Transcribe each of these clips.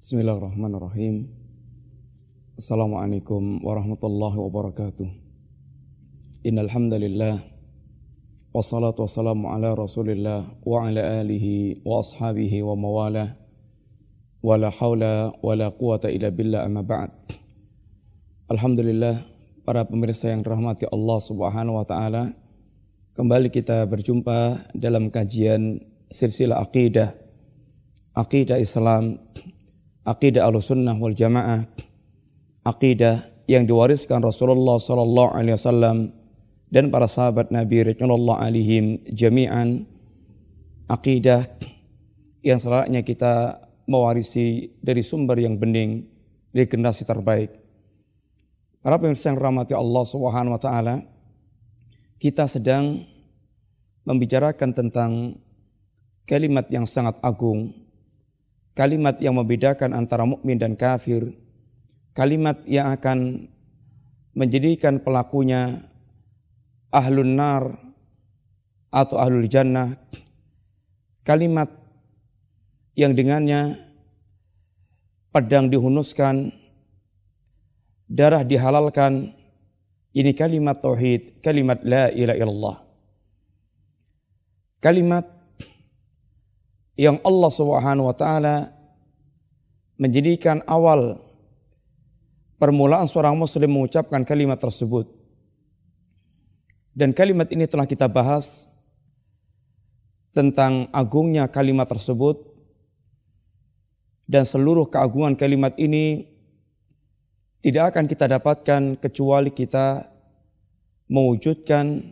Bismillahirrahmanirrahim. Assalamualaikum warahmatullahi wabarakatuh. Innal hamdalillah wassalatu wassalamu ala Rasulillah wa ala alihi wa ashabihi wa mawalah. Wala haula wala quwata illa billah, amma ba'd. Alhamdulillah, para pemirsa yang dirahmati Allah Subhanahu wa taala, kembali kita berjumpa dalam kajian silsilah akidah Islam, akidah Ahlussunnah wal Jamaah, akidah yang diwariskan Rasulullah sallallahu alaihi wasallam dan para sahabat Nabi radhiyallahu alaihim jami'an, akidah yang selayaknya kita mewarisi dari sumber yang bening, dari generasi terbaik. Para pemirsa yang dirahmati Allah Subhanahu wa taala, kita sedang membicarakan tentang kalimat yang sangat agung, kalimat yang membedakan antara mukmin dan kafir, kalimat yang akan menjadikan pelakunya ahlun nar atau ahlul jannah, kalimat yang dengannya pedang dihunuskan, darah dihalalkan. Ini kalimat tauhid, kalimat la ilaha illallah. Kalimat yang Allah Subhanahu wa taala menjadikan awal permulaan seorang muslim mengucapkan kalimat tersebut. Dan kalimat ini telah kita bahas tentang agungnya kalimat tersebut, dan seluruh keagungan kalimat ini tidak akan kita dapatkan kecuali kita mewujudkan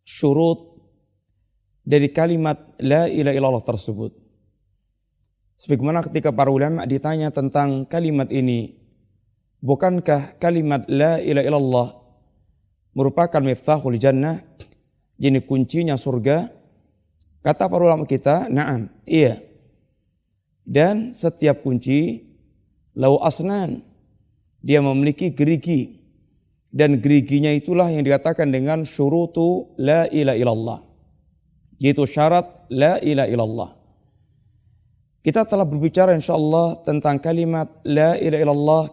syurut dari kalimat la ilaha illallah tersebut. Sebagaimana ketika para ulama ditanya tentang kalimat ini, bukankah kalimat la ilaha illallah merupakan miftahul jannah, jadi kuncinya surga? Kata para ulama kita, na'am, iya. Dan setiap kunci lahu asnan, dia memiliki gerigi, dan geriginya itulah yang dikatakan dengan syurutu la ilaha illallah, yaitu syarat la ilaha illallah. Kita telah berbicara insyaallah tentang kalimat la ilaha illallah.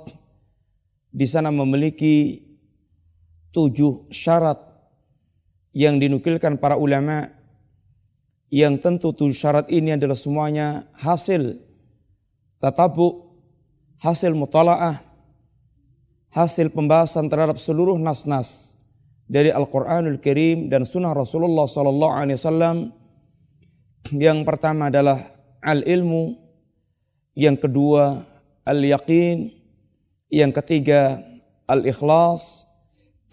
Di sana memiliki 7 syarat yang dinukilkan para ulama, yang tentu 7 syarat ini adalah semuanya hasil tatabu, hasil mutalaah, hasil pembahasan terhadap seluruh nas-nas dari Al-Quranul Karim dan Sunnah Rasulullah sallallahu alaihi wasallam. Yang pertama adalah al-ilmu, yang kedua al-yaqin, yang ketiga al-ikhlas,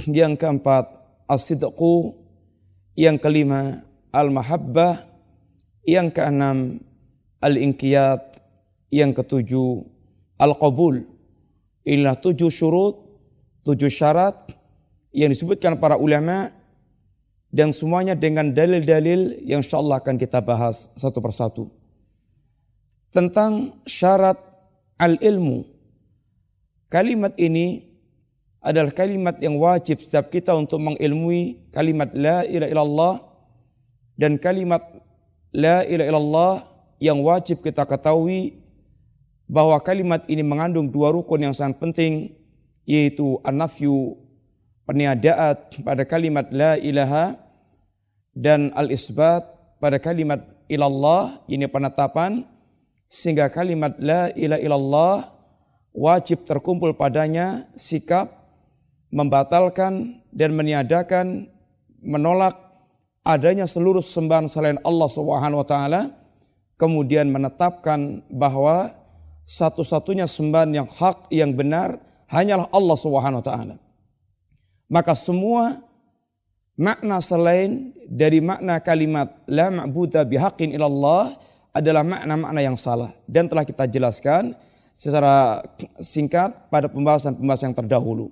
yang keempat as-sidqu, yang kelima al-mahabbah, yang keenam al-inqiyad, yang ketujuh al-qabul. Inilah 7 syurut, 7 syarat yang disebutkan para ulama, dan semuanya dengan dalil-dalil yang insyaallah akan kita bahas satu persatu. Tentang syarat al-ilmu, kalimat ini adalah kalimat yang wajib setiap kita untuk mengilmui kalimat la ilaha illallah, dan kalimat la ilaha illallah yang wajib kita ketahui bahwa kalimat ini mengandung 2 rukun yang sangat penting, yaitu an-nafyu, peniadaan pada kalimat la ilaha, dan al-isbat pada kalimat ilallah, ini penetapan, sehingga kalimat la ilaha illallah wajib terkumpul padanya sikap membatalkan dan meniadakan, menolak adanya seluruh sembahan selain Allah Subhanahu wa taala, kemudian menetapkan bahwa satu-satunya sembahan yang hak, yang benar hanyalah Allah Subhanahu wa taala. Maka semua makna selain dari makna kalimat la ma'buda bihaqqin illallah adalah makna-makna yang salah, dan telah kita jelaskan secara singkat pada pembahasan-pembahasan yang terdahulu.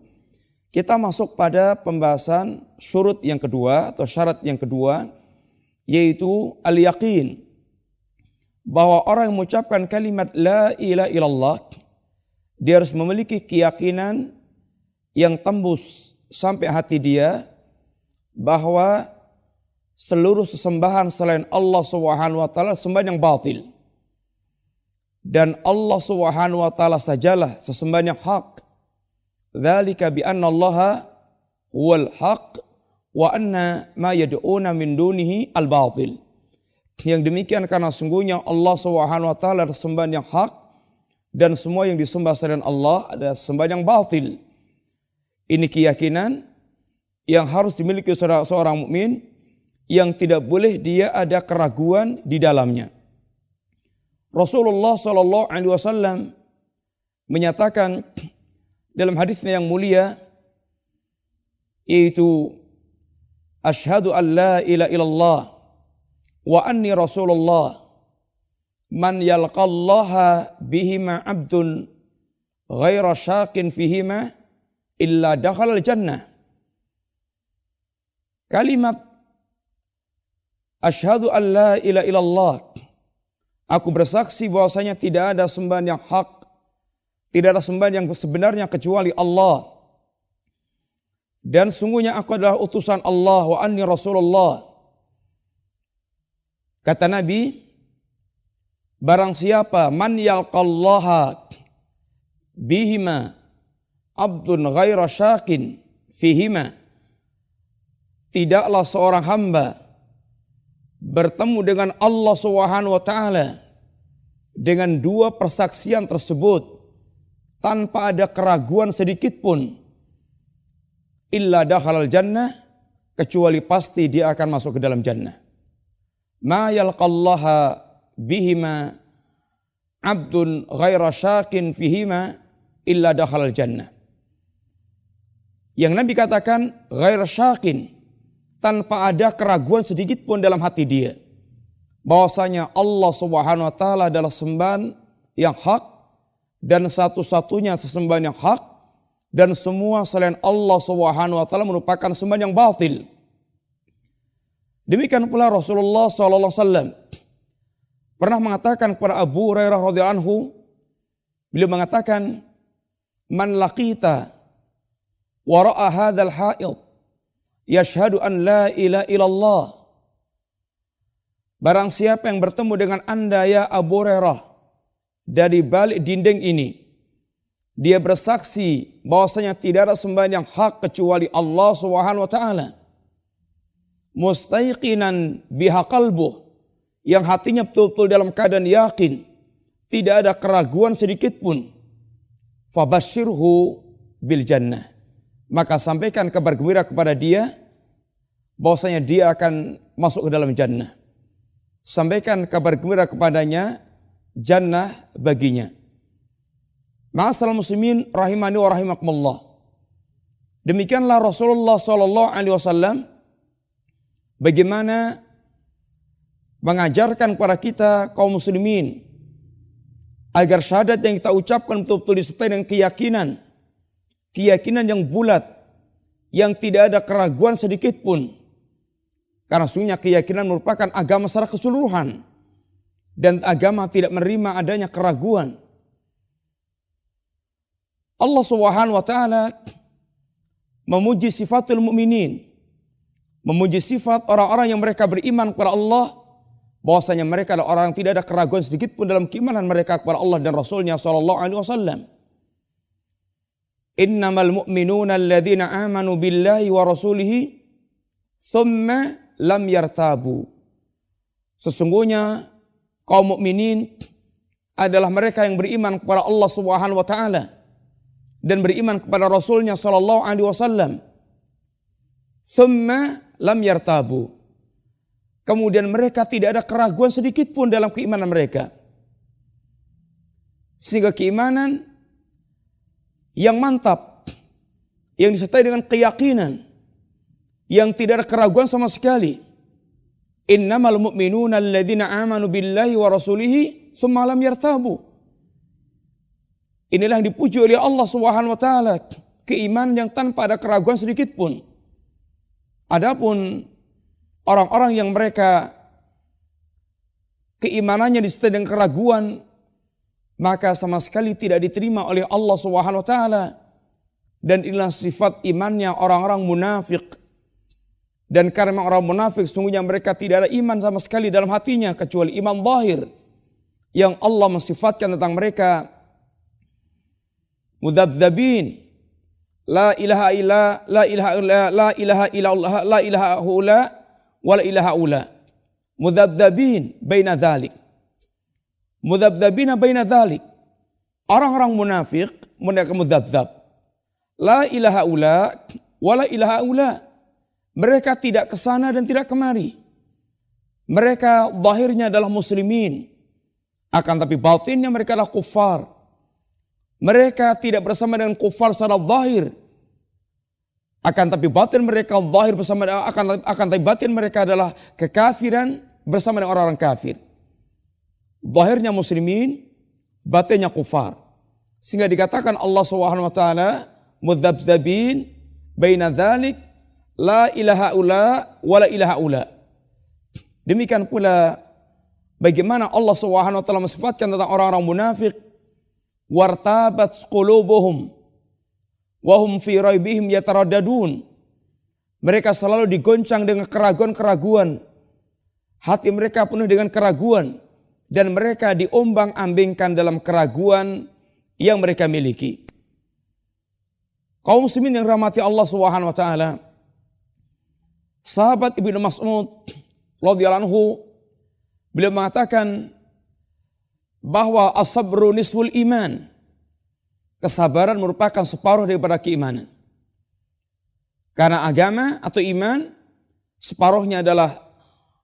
Kita masuk pada pembahasan syurut yang kedua atau syarat yang kedua, yaitu al-yaqin, bahwa orang yang mengucapkan kalimat la ilaha illallah, dia harus memiliki keyakinan yang tembus sampai hati dia bahwa seluruh sesembahan selain Allah Subhanahu wa taala sembahan yang batil. dan Allah Subhanahu wa taala sajalah sesembahan yang hak. Dzalika bi anna Allaha huwal haq wa anna ma yad'una min dunihi al-batil. Yang demikian karena sungguhnya Allah Subhanahu wa taala adalah sembahan yang hak dan semua yang disembah selain Allah adalah sembahan yang batil. Ini keyakinan yang harus dimiliki seorang mukmin, yang tidak boleh dia ada keraguan di dalamnya. Rasulullah sallallahu alaihi wasallam menyatakan dalam hadisnya yang mulia, yaitu asyhadu an la ilaha illallah wa anni rasulullah man yalqallaha bihima abdun ghaira syaqin fihima illa dakhalal jannah. Kalimat asyhadu an la ilaha illallah, aku bersaksi bahwasanya tidak ada sembahan yang hak, tidak ada sembahan yang sebenarnya kecuali Allah. Dan sungguhnya aku adalah utusan Allah, wa anni rasulullah. Kata Nabi, barang siapa man yalqallaha bihima abdun ghaira syakin fihima, tidaklah seorang hamba bertemu dengan Allah Subhanahu wa taala dengan dua persaksian tersebut tanpa ada keraguan sedikit pun, illa dakhalal jannah, kecuali pasti dia akan masuk ke dalam jannah. Ma yalqallaha bihima abdun ghaira syakin fihima illa dakhalal jannah. Yang Nabi katakan ghaira syakin, tanpa ada keraguan sedikit pun dalam hati dia, bahwasanya Allah Subhanahu wa taala adalah sembahan yang hak dan satu-satunya sesembahan yang hak, dan semua selain Allah Subhanahu wa taala merupakan sembahan yang batil. Demikian pula Rasulullah sallallahu alaihi wasallam pernah mengatakan kepada Abu Hurairah radhiyallahu anhu, beliau mengatakan, man laqita wara'a hadzal ha'id yashhadu an la ilaha illallah. Barang siapa yang bertemu dengan Anda ya Abu Hurairah dari balik dinding ini, dia bersaksi bahwasanya tidak ada sembahan yang hak kecuali Allah Subhanahu wa taala, mustaiqinan biha qalbuh, yang hatinya betul-betul dalam keadaan yakin, tidak ada keraguan sedikit pun, fabashshirhu bil jannah, maka sampaikan kabar gembira kepada dia bahwasanya dia akan masuk ke dalam jannah. Sampaikan kabar gembira kepadanya jannah baginya. Ma'asyiral muslimin rahimani wa rahimakumullah. Demikianlah Rasulullah sallallahu alaihi wasallam bagaimana mengajarkan kepada kita kaum muslimin agar syahadat yang kita ucapkan betul-betul disertai dengan keyakinan yang bulat, yang tidak ada keraguan sedikit pun. Karena sungguhnya keyakinan merupakan agama secara keseluruhan, dan agama tidak menerima adanya keraguan. Allah Subhanahu wa taala memuji sifatul mukminin, memuji sifat orang-orang yang mereka beriman kepada Allah, bahwasanya mereka adalah orang yang tidak ada keraguan sedikit pun dalam keimanan mereka kepada Allah dan Rasulnya sallallahu alaihi wasallam. Innamal mu'minuna alladzina amanu billahi wa rasulihi thumma lam yartabu. Sesungguhnya kaum mukminin adalah mereka yang beriman kepada Allah Subhanahu wa taala dan beriman kepada Rasulnya sallallahu alaihi wasallam. Thumma lam yartabu. Kemudian mereka tidak ada keraguan sedikit pun dalam keimanan mereka. Sehingga keimanan yang mantap, yang disertai dengan keyakinan, yang tidak ada keraguan sama sekali. Innamal mu'minuna alladzina amanu billahi wa rasulihi tsumma lam yartabu. Inilah yang dipuji oleh Allah Subhanahu wa taala, keimanan yang tanpa ada keraguan sedikit pun. Adapun orang-orang yang mereka keimanannya disertai dengan keraguan, maka sama sekali tidak diterima oleh Allah Subhanahu wa taala. Dan inilah sifat imannya orang-orang munafik. Dan karena orang munafik sungguhnya mereka tidak ada iman sama sekali dalam hatinya kecuali iman zahir. yang Allah mensifatkan tentang mereka mudzabdzabin, la ilaha illa, la ilaha illa, la ilaha illallah, la ilaha ula, wa la ilaha ula. Mudzabdzabin baina dzalik. Mudzabdzabina baina dzalik. Orang-orang munafik mereka mudzabdzab. La ilaha ula, wa la ilaha ula. Mereka tidak ke sana dan tidak kemari. Mereka zahirnya adalah muslimin, akan tapi batinnya mereka adalah kufar. Mereka tidak bersama dengan kufar secara zahir, akan tapi batin mereka zahir bersama, akan tapi batin mereka adalah kekafiran bersama dengan orang-orang kafir. Zahirnya muslimin, batinnya kufar. Sehingga dikatakan Allah Subhanahu wa taala mudzabdzabin baina dzalik, la ilaha ula wa la ilaha ula. Demikian pula bagaimana Allah Subhanahu wa taala mensifatkan tentang orang-orang munafik, wartabat qulubuhum wa hum fi raibihim yataraddadun. Mereka selalu digoncang dengan keraguan-keraguan. Hati mereka penuh dengan keraguan dan mereka diombang-ambingkan dalam keraguan yang mereka miliki. Kaum muslimin yang rahmati Allah Subhanahu wa taala, sahabat Ibnu Mas'ud radhiyallahu anhu, beliau mengatakan bahwa as-sabru nisful iman. Kesabaran merupakan separuh daripada keimanan. Karena agama atau iman separuhnya adalah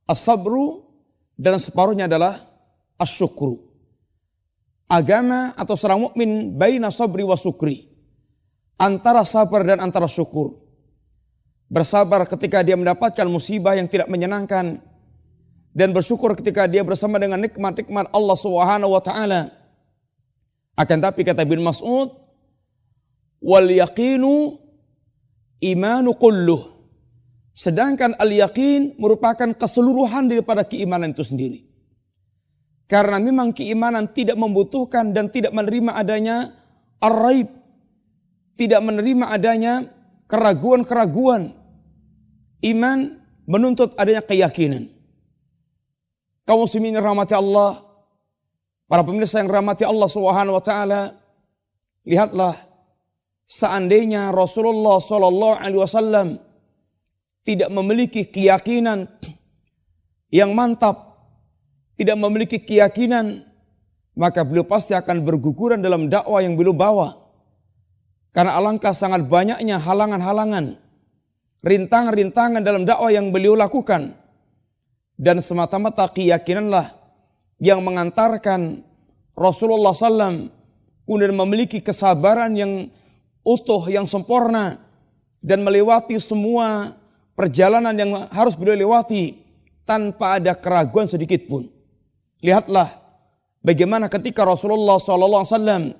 as-sabru dan separuhnya adalah as-syukru. Agama atau seorang mukmin baina sabri wa syukri, antara sabar dan antara syukur. Bersabar ketika dia mendapatkan musibah yang tidak menyenangkan, dan bersyukur ketika dia bersama dengan nikmat-nikmat Allah Subhanahu wa taala. Akan tapi kata Ibnu Mas'ud, wal yaqinu imanu kulluh. Sedangkan al-yaqin merupakan keseluruhan daripada keimanan itu sendiri. Karena memang keimanan tidak membutuhkan dan tidak menerima adanya ar-raib, tidak menerima adanya keraguan-keraguan. Iman menuntut adanya keyakinan. Kaum muslimin yang rahmati Allah, para pemirsa yang rahmati Allah Subhanahu wa taala, lihatlah seandainya Rasulullah sallallahu alaihi wasallam tidak memiliki keyakinan yang mantap, tidak memiliki keyakinan, maka beliau pasti akan berguguran dalam dakwah yang beliau bawa. Karena alangkah sangat banyaknya halangan-halangan, rintangan-rintangan dalam dakwah yang beliau lakukan. Dan semata-mata keyakinanlah yang mengantarkan Rasulullah SAW kemudian memiliki kesabaran yang utuh, yang sempurna, dan melewati semua perjalanan yang harus beliau lewati tanpa ada keraguan sedikit pun. Lihatlah bagaimana ketika Rasulullah SAW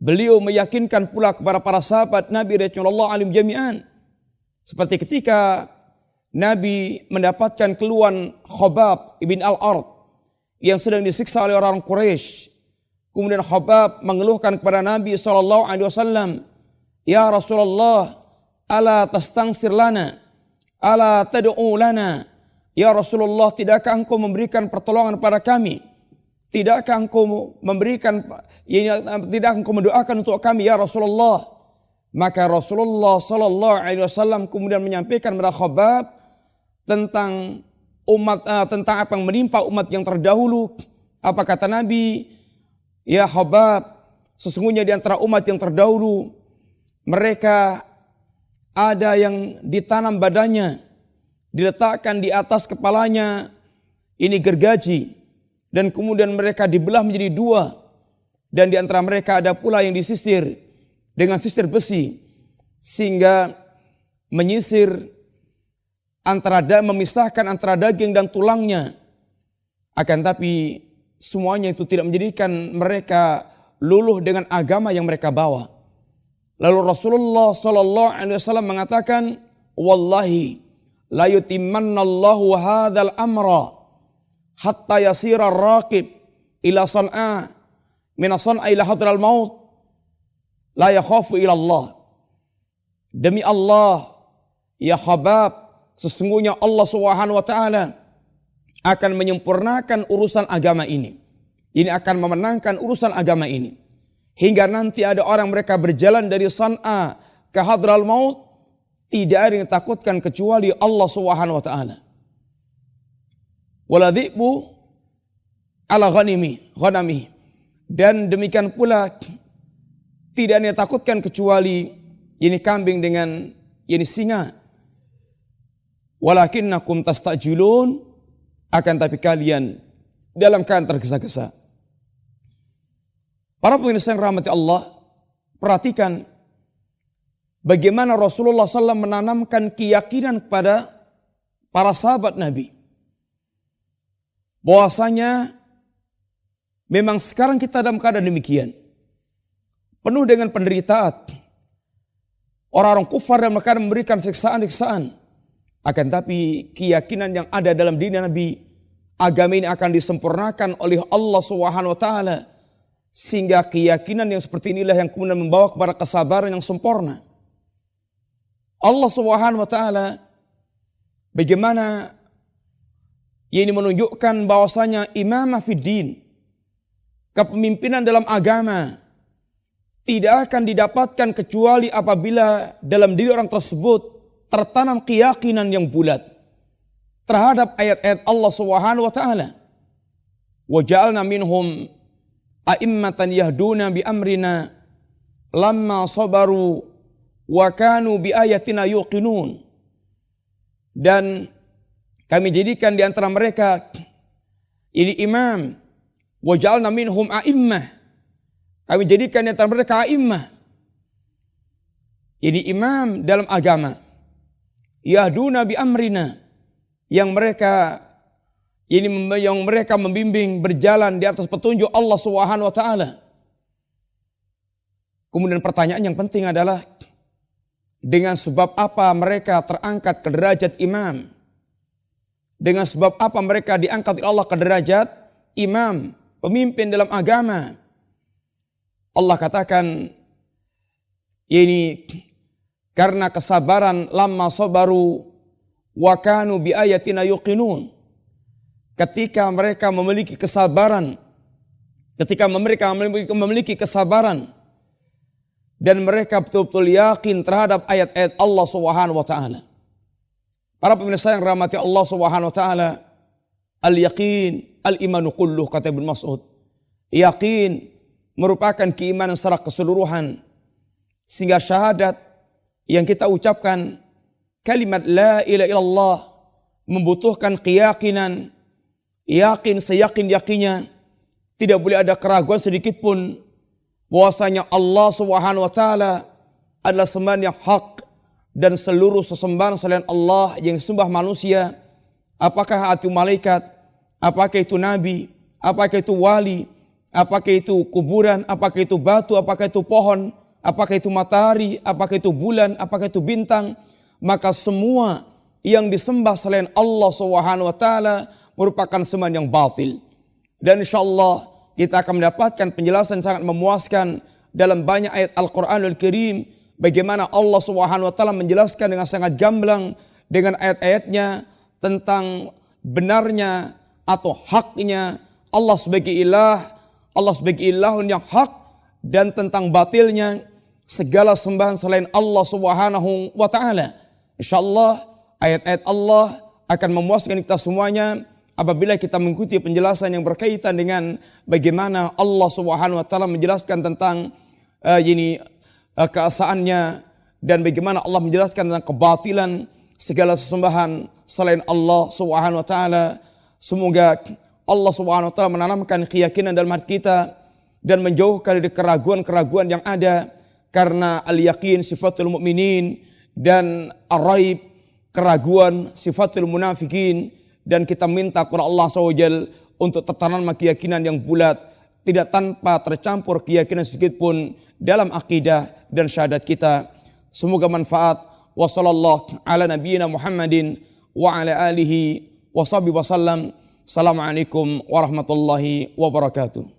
beliau meyakinkan pula kepada para sahabat Nabi radhiyallahu anhum jami'an. Seperti ketika Nabi mendapatkan keluhan Khabbab ibn al-Ard yang sedang disiksa oleh orang Quraisy. Kemudian Khabbab mengeluhkan kepada Nabi SAW, "Ya Rasulullah, ala tastangsir lana, ala tad'u lana." Ya Rasulullah, tidakkah engkau memberikan pertolongan kepada kami? Tidakkah engkau mendoakan untuk kami ya Rasulullah? Maka Rasulullah SAW kemudian menyampaikan kepada Khabbab tentang tentang apa yang menimpa umat yang terdahulu. Apa kata Nabi? Ya Khabbab, sesungguhnya di antara umat yang terdahulu mereka ada yang ditanam badannya, diletakkan di atas kepalanya ini gergaji, dan kemudian mereka dibelah menjadi dua, dan di antara mereka ada pula yang disisir dengan sisir besi sehingga memisahkan antara daging dan tulangnya. Akan tapi semuanya itu tidak menjadikan mereka luluh dengan agama yang mereka bawa. Lalu Rasulullah SAW mengatakan, "Wallahi la yutimmannallahu hadzal amra hatta yasira ar-raqib ila San'a min San'a ila hadral maut la yakhafu ila Allah." Demi Allah, ya Khabbab, sesungguhnya Allah Subhanahu wa taala akan menyempurnakan urusan agama ini. ini akan memenangkan urusan agama ini. Hingga nanti ada orang mereka berjalan dari San'a ke Hadral Maut, tidak ada yang takutkan kecuali Allah Subhanahu wa taala. Wala dhi'bu ala ghanamihi. Dan demikian pula tidak ada yang takutkan kecuali ini kambing dengan ini singa. Walakinnakum tastajilun, akan tapi kalian dalam keadaan tergesa-gesa. Para pemirsa yang rahmati Allah, perhatikan bagaimana Rasulullah SAW menanamkan keyakinan kepada para sahabat Nabi. Bahwasanya memang sekarang kita dalam keadaan demikian. Penuh dengan penderitaan. Orang-orang kufar dan mereka memberikan siksaan-siksaan. Akan tapi keyakinan yang ada dalam diri Nabi, agama ini akan disempurnakan oleh Allah Subhanahu wa taala. Sehingga keyakinan yang seperti inilah yang kemudian membawa kepada kesabaran yang sempurna. Allah Subhanahu wa taala bagaimana ini menunjukkan bahwasanya imamah fid din, kepemimpinan dalam agama tidak akan didapatkan kecuali apabila dalam diri orang tersebut tertanam keyakinan yang bulat terhadap ayat-ayat Allah Subhanahu wa taala. Wa ja'alna minhum a'immatan yahduna bi amrina lamma sabaru wa kanu bi ayatina yuqinun. Dan kami jadikan di antara mereka ini imam. Wa ja'alna minhum a'immah. Kami jadikan di antara mereka a'immah. Ini imam dalam agama. Yahduna bi amrina, yang mereka membimbing berjalan di atas petunjuk Allah Subhanahu wa taala. Kemudian pertanyaan yang penting adalah dengan sebab apa mereka terangkat ke derajat imam? Dengan sebab apa mereka diangkat oleh Allah ke derajat imam, pemimpin dalam agama? Allah katakan ini karena kesabaran, lamma sabaru wa kanu bi ayatina yuqinun. Ketika mereka memiliki kesabaran, memiliki kesabaran dan mereka betul-betul yakin terhadap ayat-ayat Allah Subhanahu wa taala. Para pemirsa yang rahmati Allah Subhanahu wa taala, al-yaqin al-imanu kulluh, kata Ibnu Mas'ud. Yakin merupakan keimanan secara keseluruhan, sehingga syahadat yang kita ucapkan kalimat la ilaha illallah membutuhkan keyakinan, yakin seyakin-yakinnya, tidak boleh ada keraguan sedikit pun bahwasanya Allah Subhanahu wa taala adalah sembahan yang hak dan seluruh sesembahan selain Allah yang disembah manusia, apakah itu malaikat, apakah itu nabi, apakah itu wali, apakah itu kuburan, apakah itu batu, apakah itu pohon, apakah itu matahari, apakah itu bulan, apakah itu bintang, maka semua yang disembah selain Allah Subhanahu wa taala merupakan sembahan yang batil. Dan insyaallah kita akan mendapatkan penjelasan sangat memuaskan dalam banyak ayat Al-Qur'anul Karim bagaimana Allah Subhanahu wa taala menjelaskan dengan sangat gamblang dengan ayat-ayatnya tentang benarnya atau haknya Allah sebagai ilah, Allah sebagai ilahun yang hak, dan tentang batilnya segala sembahan selain Allah Subhanahu wa taala. Insyaallah ayat-ayat Allah akan memuaskan kita semuanya apabila kita mengikuti penjelasan yang berkaitan dengan bagaimana Allah Subhanahu wa taala menjelaskan tentang keesaannya dan bagaimana Allah menjelaskan tentang kebatilan segala sesembahan selain Allah Subhanahu wa taala. Semoga Allah Subhanahu wa taala menanamkan keyakinan dalam hati kita dan menjauhkan dari keraguan-keraguan yang ada, karena al-yaqin sifatul mu'minin dan ar-raib keraguan sifatul munafikin. Dan kita minta kepada Allah SWT untuk tertanam keyakinan yang bulat, tidak tanpa tercampur keyakinan sedikit pun dalam akidah dan syahadat kita. Semoga manfaat. Wa sallallahu ala nabiyyina Muhammadin wa ala alihi wa sahbihi wasallam. Assalamualaikum warahmatullahi wabarakatuh.